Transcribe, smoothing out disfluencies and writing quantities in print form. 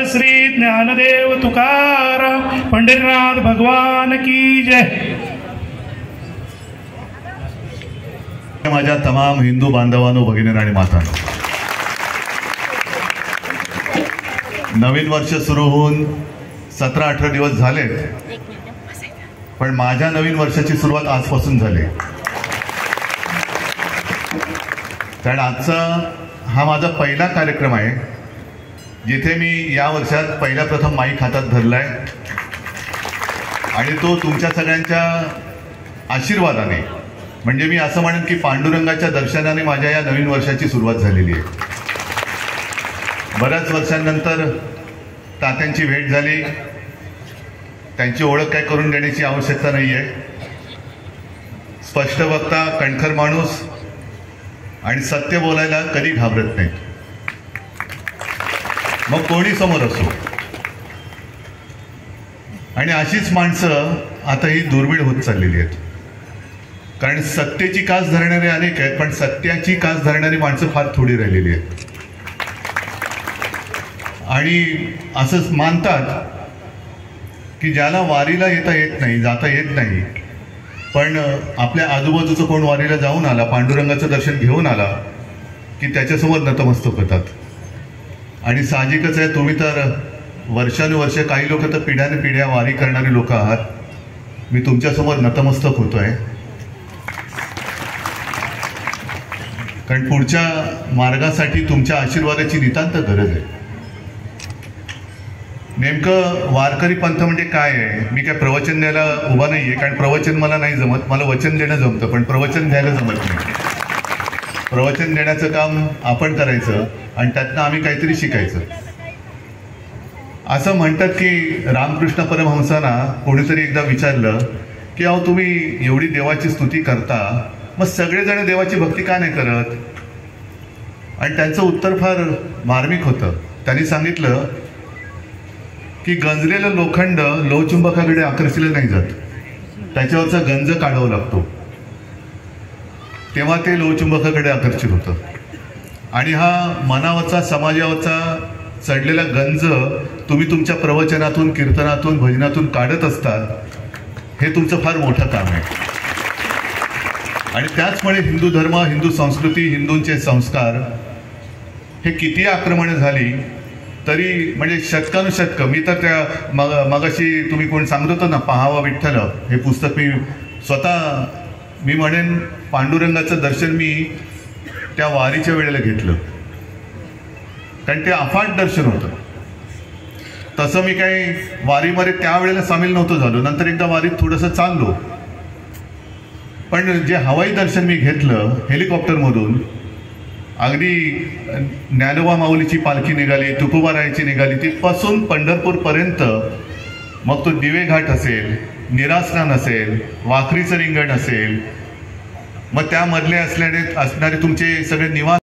श्री ज्ञानदेव तुकाराम पंढरीनाथ भगवान की जय। माझ्या तमाम हिंदू बांधवांनो, भगिनी आणि मातांनो, नवीन वर्ष सुरू होऊन 17-18 दिवस झाले, पण माझ्या नवीन वर्षाची सुरुवात आजपासून झाली। कारण आजचा हा माझा पहिला कार्यक्रम आहे जिथे मी या वर्षात पहिल्या प्रथम माईक हातात धरलाय आणि तो तुमच्या सगळ्यांच्या आशीर्वादाने, म्हणजे मी असं म्हणेन की पांडुरंगाच्या दर्शनाने माझ्या या नवीन वर्षाची सुरुवात झालेली आहे। बऱ्याच वर्षांनंतर तात्यांची भेट झाली, त्यांची ओळख काय करून देण्याची आवश्यकता नाही आहे। स्पष्ट वक्ता, कणखर माणूस आणि सत्य बोलायला कधी घाबरत नाही, मग कोणी समोर असो। आणि अशीच माणसं आता ही दुर्मिळ होत चाललेली आहेत, कारण सत्तेची कास धरणारे अनेक आहेत, पण सत्याची कास धरणारी माणसं फार थोडी राहिलेली आहेत। आणि असंच मानतात की ज्याला वारीला येता येत नाही, जाता येत नाही, पण आपल्या आजूबाजूचं कोण वारीला जाऊन आला, पांडुरंगाचं दर्शन घेऊन आला की त्याच्यासमोर नतमस्तक होतात। आणि साहजिकच आहे, तुम्ही तर वर्षानुवर्ष, काही लोक तर पिढ्यानपिढ्या वारी करणारी लोक आहात, मी तुमच्यासमोर नतमस्तक होतोय, कारण पुढच्या मार्गासाठी तुमच्या आशीर्वादाची नितांत गरज आहे। नेमकं वारकरी पंथ म्हणजे काय आहे? मी काय प्रवचन द्यायला उभा नाहीये, कारण प्रवचन मला नाही जमत, मला वचन देणं जमतं, पण प्रवचन द्यायला जमत नाही। प्रवचन देण्याचं काम आपण करायचं आणि त्यातनं आम्ही काहीतरी शिकायचं। असं म्हणतात की रामकृष्ण परमहंसांना कोणीतरी एकदा विचारलं की अहो, तुम्ही एवढी देवाची स्तुती करता, मग सगळेजण देवाची भक्ती का नाही करत? आणि त्यांचं उत्तर फार मार्मिक होतं। त्यांनी सांगितलं की गंजलेलं लोखंड लोहचुंबकाकडे आकर्षिलं नाही जात, त्याच्यावरचा गंज काढावा लागतो, तेव्हा ते लोहचुंबकाकडे आकर्षित होतं। आणि हा मनावरचा, समाजावरचा चढलेला गंज तुम्ही तुमच्या प्रवचनातून, कीर्तनातून, भजनातून काढत असतात, हे तुमचं फार मोठं काम आहे। आणि त्याचमुळे हिंदू धर्म, हिंदू संस्कृती, हिंदूंचे संस्कार हे किती आक्रमणं झाली तरी, म्हणजे शतकानुशतक, मी तर त्या मगाशी तुम्ही कोण सांगत होतं ना, पाहावा विठ्ठल, हे पुस्तक मी स्वतः, मी म्हणेन पांडुरंगाचं दर्शन मी त्या वारीच्या वेळेला घेतलं, कारण ते अफाट दर्शन होतं। तसं मी काही वारीमध्ये त्यावेळेला सामील नव्हतो झालो, नंतर एकदा वारीत थोडंसं चाललो, पण जे हवाई दर्शन मी घेतलं हेलिकॉप्टरमधून, अगदी ज्ञानोबा माऊलीची पालखी निघाली, तुकोबारायाची निघाली, तिथपासून पंढरपूरपर्यंत, मग तो दिवे घाट असेल, निरासनान असेल, वाखरीचं रिंगण असेल, मग त्यामधले असणारे तुमचे सगळे निवास